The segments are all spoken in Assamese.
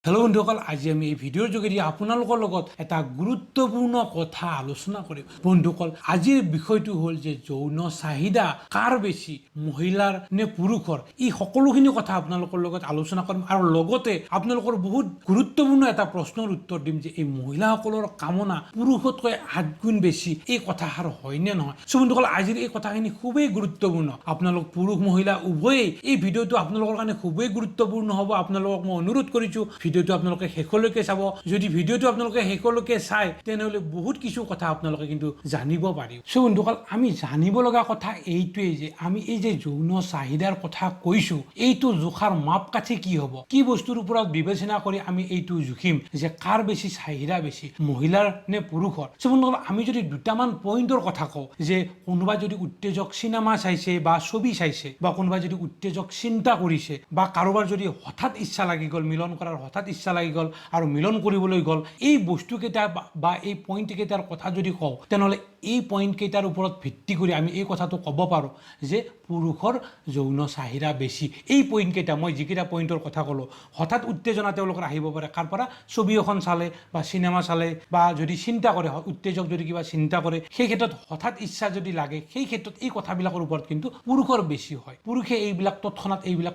হেল্ল' বন্ধুসকল, আজি আমি এই ভিডিঅ'ৰ যোগেদি আপোনালোকৰ লগত এটা গুৰুত্বপূৰ্ণ কথা আলোচনা কৰিম। বন্ধুসকল, আজিৰ বিষয়টো হ'ল যে যৌন চাহিদা কাৰ বেছি, মহিলাৰ নে পুৰুষৰ। এই সকলোখিনি কথা আপোনালোকৰ লগত আলোচনা কৰিম আৰু লগতে আপোনালোকৰ বহুত গুৰুত্বপূৰ্ণ এটা প্ৰশ্নৰ উত্তৰ দিম যে এই মহিলাসকলৰ কামনা পুৰুষতকৈ 8 গুণ বেছি। এই কথাষাৰ হয়নে নহয়? বন্ধুসকল, আজিৰ এই কথাখিনি খুবেই গুৰুত্বপূৰ্ণ। আপোনালোক পুৰুষ মহিলা উভয়েই এই ভিডিঅ'টো আপোনালোকৰ কাৰণে খুবেই গুৰুত্বপূৰ্ণ হ'ব। আপোনালোকক মই অনুৰোধ কৰিছোঁ ভিডিঅ'টো আপোনালোকে শেষলৈকে চাব। যদি ভিডিঅ'টো আপোনালোকে শেষলৈকে চায় তেনেহ'লে বহুত কিছু কথা আপোনালোকে কিন্তু জানিব পাৰিব। বন্ধুসকল, আমি জানিব লগা কথা এইটোৱেই যে আমি এই যে যৌন চাহিদাৰ কথা কৈছোঁ, এইটো জোখাৰ মাপকাঠি কি হ'ব, কি বস্তুৰ ওপৰত বিবেচনা কৰি আমি এইটো জুখিম যে কাৰ বেছি চাহিদা বেছি, মহিলাৰ নে পুৰুষৰ। বন্ধুসকল, আমি যদি দুটামান পইণ্টৰ কথা কওঁ যে কোনোবাই যদি উত্তেজক চিনেমা চাইছে বা ছবি চাইছে বা কোনোবাই যদি উত্তেজক চিন্তা কৰিছে বা কাৰোবাৰ যদি হঠাৎ ইচ্ছা লাগি গ'ল, মিলন কৰাৰ হঠাৎ ইচ্ছা লাগি গ'ল আৰু মিলন কৰিবলৈ গ'ল, এই বস্তুকেইটা বা এই পইণ্টকেইটাৰ কথা যদি কওঁ তেনেহ'লে এই পইণ্টকেইটাৰ ওপৰত ভিত্তি কৰি আমি এই কথাটো ক'ব পাৰোঁ যে পুৰুষৰ যৌন চাহিদা বেছি। এই পইণ্টকেইটা, মই যিকেইটা পইণ্টৰ কথা ক'লোঁ, হঠাৎ উত্তেজনা তেওঁলোকৰ আহিব পাৰে কাৰ পৰা, ছবি এখন চালে বা চিনেমা চালে বা যদি চিন্তা কৰে, উত্তেজক যদি কিবা চিন্তা কৰে, সেই ক্ষেত্ৰত হঠাৎ ইচ্ছা যদি লাগে, সেই ক্ষেত্ৰত এই কথাবিলাকৰ ওপৰত কিন্তু পুৰুষৰ বেছি হয়। পুৰুষে এইবিলাক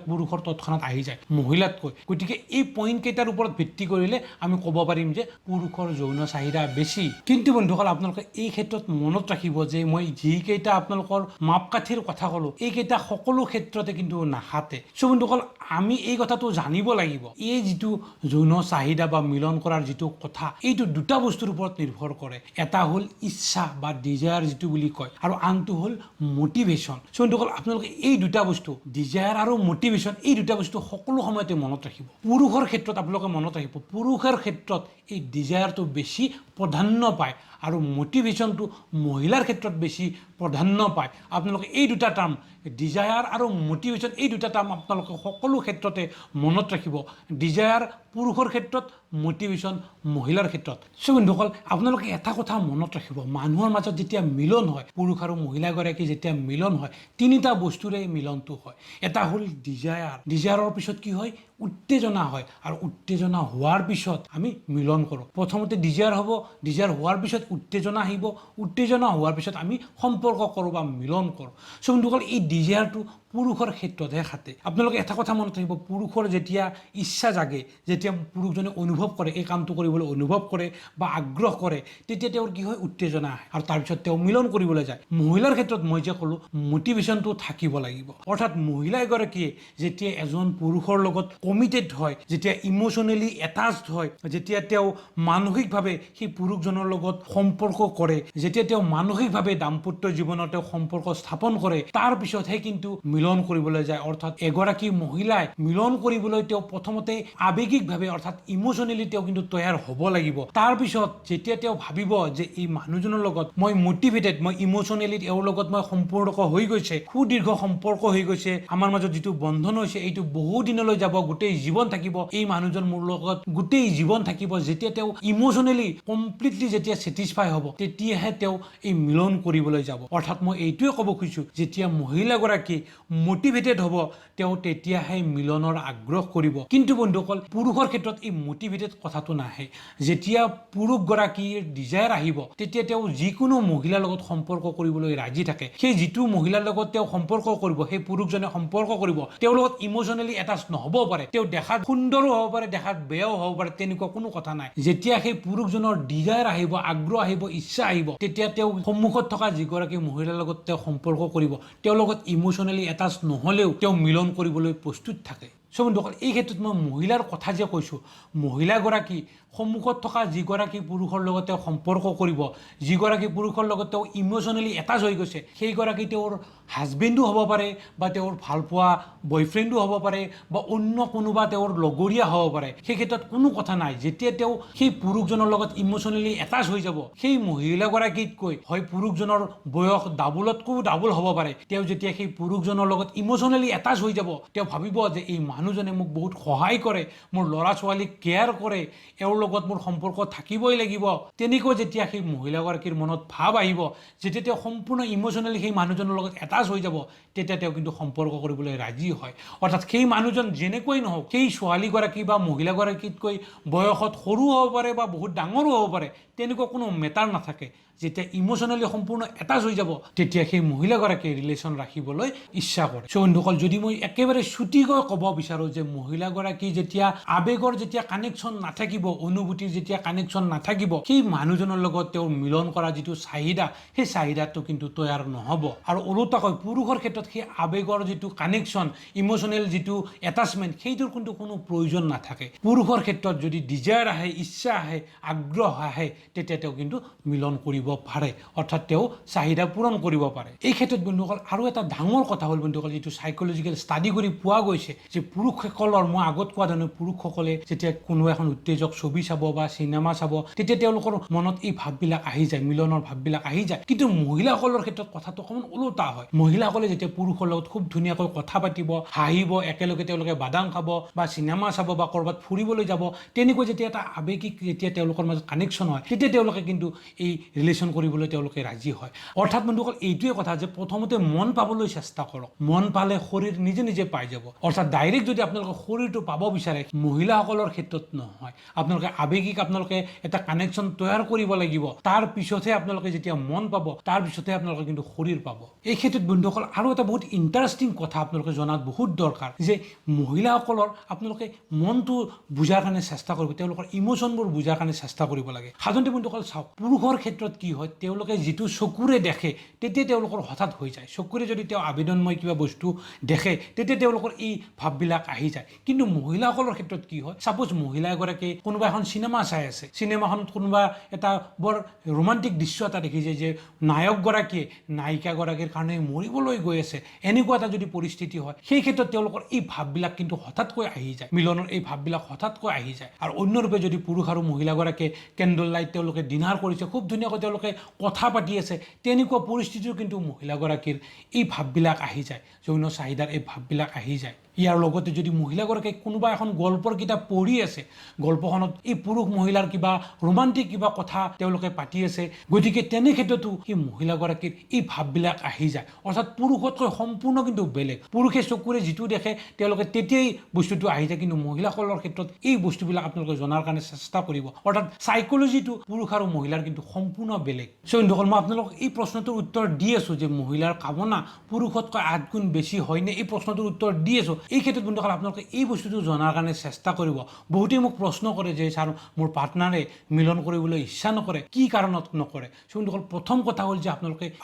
পুৰুষৰ তৎক্ষণাত আহি যায় মহিলাতকৈ। গতিকে এই পইণ্টকেইটাৰ ওপৰত ভিত্তি কৰিলে আমি ক'ব পাৰিম যে পুৰুষৰ যৌন চাহিদা বেছি। কিন্তু বন্ধুসকল, আপোনালোকে এই ক্ষেত্ৰত মনত ৰাখিব যে মই যিকেইটা আপোনালোকৰ মাপকাঠিৰ কথা ক'লোঁ, এইকেইটা সকলো ক্ষেত্ৰতে কিন্তু নাখাতে। বন্ধুসকল, আমি এই কথাটো জানিব লাগিব, এই যিটো যৌন চাহিদা বা মিলন কৰাৰ যিটো কথা, এইটো দুটা বস্তুৰ ওপৰত নিৰ্ভৰ কৰে। এটা হ'ল ইচ্ছা বা ডিজায়াৰ যিটো বুলি কয়, আৰু আনটো হ'ল মটিভেশ্যন। বন্ধুসকল, আপোনালোকে এই দুটা বস্তু, ডিজায়াৰ আৰু মটিভেশ্যন, এই দুটা বস্তু সকলো সময়তে মনত ৰাখিব। পুৰুষৰ ক্ষেত্ৰত আপোনালোকে মনত ৰাখিব, পুৰুষৰ ক্ষেত্ৰত এই ডিজায়াৰটো বেছি প্ৰাধান্য পায় আৰু মটিভেশ্যনটো মহিলাৰ ক্ষেত্ৰত বেছি প্ৰাধান্য পায়। আপোনালোকে এই দুটা টাৰ্ম, ডিজায়াৰ আৰু মটিভেশ্যন, এই দুটা টাৰ্ম আপোনালোকে সকলো ক্ষেত্ৰতে মনত ৰাখিব। ডিজায়াৰ পুৰুষৰ ক্ষেত্ৰত, মটিভেশ্যন মহিলাৰ ক্ষেত্ৰত। বন্ধুসকল, আপোনালোকে এটা কথা মনত ৰাখিব, মানুহৰ মাজত যেতিয়া মিলন হয়, পুৰুষ আৰু মহিলাগৰাকী যেতিয়া মিলন হয়, তিনিটা বস্তুৰে মিলনটো হয়। এটা হ'ল ডিজায়াৰ, ডিজায়াৰৰ পিছত কি হয়, উত্তেজনা হয়, আৰু উত্তেজনা হোৱাৰ পিছত আমি মিলন কৰোঁ। প্ৰথমতে ডিজায়াৰ হ'ব, ডিজায়াৰ হোৱাৰ পিছত উত্তেজনা আহিব, উত্তেজনা হোৱাৰ পিছত আমি সম্পৰ্ক কৰোঁ বা মিলন কৰোঁ। বন্ধুসকল, এই ডিজায়াৰটো পুৰুষৰ ক্ষেত্ৰতহে খাটে। আপোনালোকে এটা কথা মনত ৰাখিব, পুৰুষৰ যেতিয়া ইচ্ছা জাগে, যেতিয়া পুৰুষজনে অনুভৱ কৰে, এই কামটো কৰিবলৈ অনুভৱ কৰে বা আগ্ৰহ কৰে, তেতিয়া তেওঁৰ কি হয়, উত্তেজনা আহে আৰু তাৰপিছত তেওঁ মিলন কৰিবলৈ যায়। মহিলাৰ ক্ষেত্ৰত মই যে ক'লোঁ, মটিভেশ্যনটো থাকিব লাগিব। অৰ্থাৎ মহিলা এগৰাকীয়ে যেতিয়া এজন পুৰুষৰ লগত কমিটেড হয়, যেতিয়া ইম'চনেলি এটাচড হয়, যেতিয়া তেওঁ মানসিকভাৱে সেই পুৰুষজনৰ লগত সম্পৰ্ক কৰে, যেতিয়া তেওঁ মানসিকভাৱে দাম্পত্য জীৱনত তেওঁ সম্পৰ্ক স্থাপন কৰে, তাৰ পিছতহে কিন্তু মিলন কৰিবলৈ যায়। অৰ্থাৎ এগৰাকী মহিলাই মিলন কৰিবলৈ তেওঁ প্ৰথমতে আৱেগিকভাৱে, অৰ্থাৎ ইম'চনেলি তেওঁ কিন্তু তৈয়াৰ হ'ব লাগিব। তাৰপিছত যেতিয়া তেওঁ ভাবিব যে এই মানুহজনৰ লগত মই মটিভেটেড, মই ইম'চনেলি তেওঁৰ লগত মই সম্পৰ্ক হৈ গৈছে, সুদীৰ্ঘ সম্পৰ্ক হৈ গৈছে, আমাৰ মাজত যিটো বন্ধন হৈছে এইটো বহু দিনলৈ যাব, গোটেই জীৱন থাকিব, এই মানুহজন মোৰ লগত গোটেই জীৱন থাকিব। যেতিয়া তেওঁ ইম'চনেলি কমপ্লিটলি যেতিয়া ছেটিছফাই হ'ব, তেতিয়াহে তেওঁ এই মিলন কৰিবলৈ যাব। অৰ্থাৎ মই এইটোৱে ক'ব খুজিছোঁ, যেতিয়া মহিলাগৰাকী মটিভেটেড হ'ব, তেওঁ তেতিয়াহে মিলনৰ আগ্ৰহ কৰিব। কিন্তু বন্ধুসকল, পুৰুষৰ ক্ষেত্ৰত এই মটিভেটেড কথাটো নাহে। যেতিয়া পুৰুষগৰাকীৰ ডিজায়াৰ আহিব, তেতিয়া তেওঁ যিকোনো মহিলাৰ লগত সম্পৰ্ক কৰিবলৈ ৰাজি থাকে। সেই যিটো মহিলাৰ লগত তেওঁ সম্পৰ্ক কৰিব, সেই পুৰুষজনে সম্পৰ্ক কৰিব, তেওঁৰ লগত ইম'চনেলি এটাচ নহ'ব পাৰে, তেওঁ দেখাত সুন্দৰো হ'ব পাৰে, দেখাত বেয়াও হ'ব পাৰে, তেনেকুৱা কোনো কথা নাই। যেতিয়া সেই পুৰুষজনৰ ডিজায়াৰ আহিব, আগ্ৰহ আহিব, ইচ্ছা আহিব, তেতিয়া তেওঁ সন্মুখত থকা যিগৰাকী মহিলাৰ লগত তেওঁ সম্পৰ্ক কৰিব, তেওঁৰ লগত ইম'চনেলি এটাচ নহ'লেও তেওঁ মিলন কৰিবলৈ প্ৰস্তুত থাকে। বন্ধুসকল, এই ক্ষেত্ৰত মই মহিলাৰ কথা যে কৈছোঁ, মহিলাগৰাকী সন্মুখত থকা যিগৰাকী পুৰুষৰ লগত তেওঁ সম্পৰ্ক কৰিব, যিগৰাকী পুৰুষৰ লগত তেওঁ ইম'চনেলি এটাচ হৈ গৈছে, সেইগৰাকী তেওঁৰ হাজবেণ্ডো হ'ব পাৰে বা তেওঁৰ ভালপোৱা বয়ফ্ৰেণ্ডো হ'ব পাৰে বা অন্য কোনোবা তেওঁৰ লগৰীয়া হ'ব পাৰে। সেই ক্ষেত্ৰত কোনো কথা নাই। যেতিয়া তেওঁ সেই পুৰুষজনৰ লগত ইম'চনেলি এটাচ হৈ যাব, সেই মহিলাগৰাকীতকৈ হয় পুৰুষজনৰ বয়স ডাবুলতকৈও ডাবুল হ'ব পাৰে, তেওঁ যেতিয়া সেই পুৰুষজনৰ লগত ইম'চনেলি এটাচ হৈ যাব, তেওঁ ভাবিব যে এই মানুহজনে মোক বহুত সহায় কৰে, মোৰ ল'ৰা ছোৱালীক কেয়াৰ কৰে, এওঁৰ লগত মোৰ সম্পৰ্ক থাকিবই লাগিব। তেনেকৈ যেতিয়া সেই মহিলাগৰাকীৰ মনত ভাৱ আহিব, যেতিয়া তেওঁ সম্পূৰ্ণ ইম'চনেলি সেই মানুহজনৰ লগত এটাচ হৈ যাব তেতিয়া তেওঁ কিন্তু সম্পৰ্ক কৰিবলৈ ৰাজি হয় অৰ্থাৎ সেই মানুহজন যেনেকৈ নহওক সেই ছোৱালীগৰাকী বা মহিলাগৰাকীতকৈ বয়সত সৰু হ'ব পাৰে বা বহুত ডাঙৰো হ'ব পাৰে তেনেকুৱা কোনো মেটাৰ নাথাকে যেতিয়া ইমোশ্যনেলি সম্পূৰ্ণ এটাচ হৈ যাব তেতিয়া সেই মহিলাগৰাকীয়ে ৰিলেশ্যন ৰাখিবলৈ ইচ্ছা কৰে চ' বন্ধুসকল যদি মই একেবাৰে চুটিকৈ ক'ব বিচাৰোঁ যে মহিলাগৰাকী যেতিয়া আৱেগৰ যেতিয়া কানেকশ্যন নাথাকিব অনুভূতিৰ যেতিয়া কানেকশ্যন নাথাকিব সেই মানুহজনৰ লগত তেওঁৰ মিলন কৰা যিটো চাহিদা সেই চাহিদাটো কিন্তু তৈয়াৰ নহ'ব আৰু ওলোটাকৈ পুৰুষৰ ক্ষেত্ৰত সেই আৱেগৰ যিটো কানেকশ্যন ইমোশ্যনেল যিটো এটাচমেণ্ট সেইটোৰ কিন্তু কোনো প্ৰয়োজন নাথাকে পুৰুষৰ ক্ষেত্ৰত যদি ডিজায়াৰ আহে ইচ্ছা আহে আগ্ৰহ আহে তেতিয়া তেওঁ কিন্তু মিলন কৰিব পাৰে অৰ্থাৎ তেওঁ চাহিদা পূৰণ কৰিব পাৰে এই ক্ষেত্ৰত বন্ধুসকল আৰু এটা ডাঙৰ কথা হ'ল বন্ধুসকল যিটো সাইকোলজিকেল ষ্টাডি কৰি পোৱা গৈছে যে পুৰুষসকলৰ মই আগত কোৱা ধৰণে পুৰুষসকলে যেতিয়া কোনো এখন উত্তেজক ছবি চাব বা চিনেমা চাব তেতিয়া তেওঁলোকৰ মনত এই ভাৱবিলাক আহি যায় মিলনৰ ভাৱবিলাক আহি যায় কিন্তু মহিলাসকলৰ ক্ষেত্ৰত কথাটো অকণমান ওলোটা হয় মহিলাসকলে যেতিয়া পুৰুষৰ লগত খুব ধুনীয়াকৈ কথা পাতিব হাঁহিব একেলগে তেওঁলোকে বাদাম খাব বা চিনেমা চাব বা ক'ৰবাত ফুৰিবলৈ যাব তেনেকৈ যেতিয়া এটা আৱেগিক যেতিয়া তেওঁলোকৰ মাজত কানেকশ্যন হয় তেতিয়া তেওঁলোকে কিন্তু এই ৰিলেশ্যন কৰিবলৈ তেওঁলোকে ৰাজি হয় অৰ্থাৎ বন্ধুসকল এইটোৱে কথা যে প্ৰথমতে মন পাবলৈ চেষ্টা কৰক মন পালে শৰীৰ নিজে নিজে পাই যাব অৰ্থাৎ ডাইৰেক্ট যদি আপোনালোকে শৰীৰটো পাব বিচাৰে মহিলাসকলৰ ক্ষেত্ৰত নহয় আপোনালোকে আৱেগিক আপোনালোকে এটা কানেকশ্যন তৈয়াৰ কৰিব লাগিব তাৰ পিছতহে আপোনালোকে যেতিয়া মন পাব তাৰ পিছতহে আপোনালোকে কিন্তু শৰীৰ পাব এই ক্ষেত্ৰত বন্ধুসকল আৰু এটা বহুত ইণ্টাৰেষ্টিং কথা আপোনালোকে জনাত বহুত দৰকাৰ যে মহিলাসকলৰ আপোনালোকে মনটো বুজাৰ কাৰণে চেষ্টা কৰিব তেওঁলোকৰ ইমোশ্যনবোৰ বুজাৰ কাৰণে চেষ্টা কৰিব লাগে সাধাৰণতে বন্ধুসকল চাওক পুৰুষৰ ক্ষেত্ৰত কি হয় তেওঁলোকে যিটো চকুৰে দেখে তেতিয়া তেওঁলোকৰ হঠাৎ হৈ যায় চকুৰে যদি তেওঁ আবেদনময় কিবা বস্তু দেখে তেতিয়া তেওঁলোকৰ এই ভাৱবিলাক আহি যায় কিন্তু মহিলাসকলৰ ক্ষেত্ৰত কি হয় সাপোজ মহিলা এগৰাকী কোনোবা এখন চিনেমা চাই আছে চিনেমাখনত কোনোবা এটা বৰ ৰোমান্টিক দৃশ্য এটা দেখিছে যে নায়কগৰাকীয়ে নায়িকাগৰাকীৰ কাৰণে মৰিবলৈ গৈ আছে এনেকুৱা এটা যদি পৰিস্থিতি হয় সেই ক্ষেত্ৰত তেওঁলোকৰ এই ভাৱবিলাক কিন্তু হঠাৎকৈ আহি যায় মিলনৰ এই ভাৱবিলাক হঠাৎকৈ আহি যায় আৰু অন্যৰূপে যদি পুৰুষ আৰু মহিলাগৰাকীয়ে কেণ্ডল লাইট তেওঁলোকে ডিনাৰ কৰিছে খুব ধুনীয়াকৈ তেওঁলোকে কথা পাতি আছে তেনেকুৱা পৰিস্থিতিও কিন্তু মহিলাগৰাকীৰ এই ভাৱবিলাক আহি যায় যৌন চাহিদাৰ এই ভাৱবিলাক আহি যায় ইয়াৰ লগতে যদি মহিলাগৰাকীয়ে কোনোবা এখন গল্পৰ কিতাপ পঢ়ি আছে গল্পখনত এই পুৰুষ মহিলাৰ কিবা ৰোমান্টিক কিবা কথা তেওঁলোকে পাতি আছে গতিকে তেনে ক্ষেত্ৰতো সেই মহিলাগৰাকীৰ এই ভাৱবিলাক আহি যায় অৰ্থাৎ পুৰুষতকৈ সম্পূৰ্ণ কিন্তু বেলেগ পুৰুষে চকুৰে যিটো দেখে তেওঁলোকে তেতিয়াই বস্তুটো আহি যায় কিন্তু মহিলাসকলৰ ক্ষেত্ৰত এই বস্তুবিলাক আপোনালোকে জনাৰ কাৰণে চেষ্টা কৰিব অৰ্থাৎ সাইকোলজিটো পুৰুষ আৰু মহিলাৰ কিন্তু সম্পূৰ্ণ বেলেগ চ' বন্ধুসকল মই আপোনালোকক এই প্ৰশ্নটোৰ উত্তৰ দি আছোঁ যে মহিলাৰ কামনা পুৰুষতকৈ 8 গুণ বেছি হয়নে এই প্ৰশ্নটোৰ উত্তৰ দি আছোঁ এই ক্ষেত্ৰত বন্ধুসকল আপোনালোকে এই বস্তুটো জনাৰ কাৰণে চেষ্টা কৰিব বহুতেই মোক প্ৰশ্ন কৰে যে ছাৰ মোৰ পাৰ্টনাৰে মিলন কৰিবলৈ ইচ্ছা নকৰে কি কাৰণত নকৰে চ' বন্ধুসকল প্ৰথম কথা হ'ল যে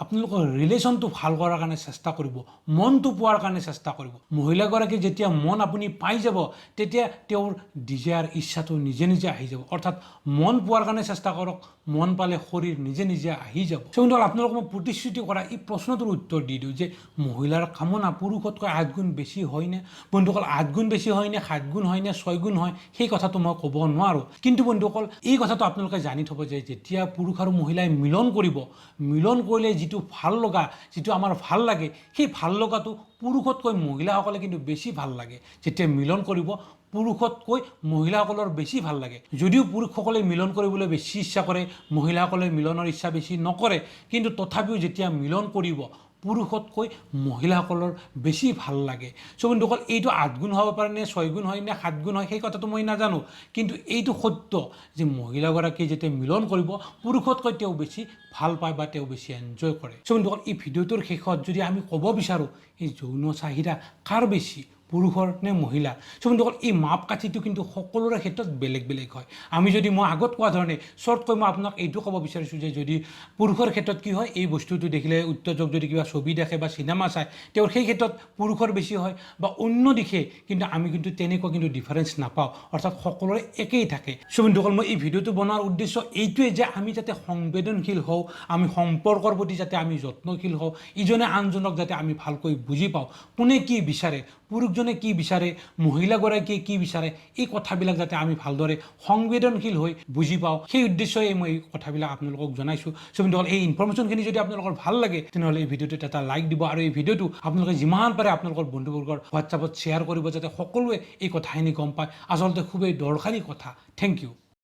আপোনালোকৰ ৰিলেশ্যনটো ভাল কৰাৰ কাৰণে চেষ্টা কৰিব মনটো পোৱাৰ কাৰণে চেষ্টা কৰিব মহিলাগৰাকী যেতিয়া মন আপুনি পাই যাব তেতিয়া তেওঁৰ ডিজায়াৰ ইচ্ছাটো নিজে নিজে আহি যাব অৰ্থাৎ মন পোৱাৰ কাৰণে চেষ্টা কৰক মন পালে শৰীৰ নিজে নিজে আহি যাব চ' বন্ধুসকল আপোনালোকক মই প্ৰতিশ্ৰুতি কৰা এই প্ৰশ্নটোৰ উত্তৰ দি দিওঁ যে মহিলাৰ কামনা পুৰুষতকৈ 8 গুণ বেছি হয়নে বন্ধুসকল 8 গুণ বেছি হয়নে 7 গুণ হয়নে 6 গুণ হয় সেই কথাটো মই ক'ব নোৱাৰোঁ কিন্তু বন্ধুসকল এই কথাটো আপোনালোকে জানি থ'ব যে যেতিয়া পুৰুষ আৰু মহিলাই মিলন কৰিলে যিটো ভাল লগা যিটো আমাৰ ভাল লাগে সেই ভাল লগাটো পুৰুষতকৈ মহিলাসকলে কিন্তু বেছি ভাল লাগে যেতিয়া মিলন কৰিব পুৰুষতকৈ মহিলাসকলৰ বেছি ভাল লাগে যদিও পুৰুষসকলে মিলন কৰিবলৈ বেছি ইচ্ছা কৰে মহিলাসকলে মিলনৰ ইচ্ছা বেছি নকৰে কিন্তু তথাপিও যেতিয়া মিলন কৰিব পুৰুষতকৈ মহিলাসকলৰ বেছি ভাল লাগে চ' বন্ধুসকল এইটো 8 গুণ হ'ব পাৰে নে 6 গুণ হয় নে 7 গুণ হয় সেই কথাটো মই নাজানো কিন্তু এইটো সত্য যে মহিলাগৰাকীয়ে যেতিয়া মিলন কৰিব পুৰুষতকৈ তেওঁ বেছি ভাল পায় বা তেওঁ বেছি এনজয় কৰে চ' বন্ধুসকল এই ভিডিঅ'টোৰ শেষত যদি আমি ক'ব বিচাৰোঁ এই যৌন চাহিদা কাৰ বেছি পুৰুষৰ নে মহিলা চ' বন্ধুসকল এই মাপকাঠিটো কিন্তু সকলোৰে ক্ষেত্ৰত বেলেগ বেলেগ হয় আমি যদি মই আগত কোৱা ধৰণে শ্বৰ্টকৈ মই আপোনাক এইটো ক'ব বিচাৰিছোঁ যে যদি পুৰুষৰ ক্ষেত্ৰত কি হয় এই বস্তুটো দেখিলে উত্তেজক যদি কিবা ছবি দেখে বা চিনেমা চায় তেওঁৰ সেই ক্ষেত্ৰত পুৰুষৰ বেছি হয় বা অন্য দিশে কিন্তু আমি কিন্তু তেনেকুৱা কিন্তু ডিফাৰেঞ্চ নাপাওঁ অৰ্থাৎ সকলোৰে একেই থাকে চ' বন্ধুসকল মই এই ভিডিঅ'টো বনোৱাৰ উদ্দেশ্য এইটোৱে যে আমি যাতে সংবেদনশীল হওঁ আমি সম্পৰ্কৰ প্ৰতি যাতে আমি যত্নশীল হওঁ ইজনে আনজনক যাতে আমি ভালকৈ বুজি পাওঁ কোনে কি বিচাৰে পুৰুষজনে কি বিচাৰে মহিলাগৰাকীয়ে কি বিচাৰে এই কথাবিলাক যাতে আমি ভালদৰে সংবেদনশীল হৈ বুজি পাওঁ সেই উদ্দেশ্যই মই এই কথাবিলাক আপোনালোকক জনাইছোঁ চ' বন্ধুসকল এই ইনফৰমেশ্যনখিনি যদি আপোনালোকৰ ভাল লাগে তেনেহ'লে এই ভিডিঅ'টোত এটা লাইক দিব আৰু এই ভিডিঅ'টো আপোনালোকে যিমান পাৰে আপোনালোকৰ বন্ধুবৰ্গৰ হোৱাটছআপত শ্বেয়াৰ কৰিব যাতে সকলোৱে এই কথাখিনি গম পায় আচলতে খুবেই দৰকাৰী কথা থেংক ইউ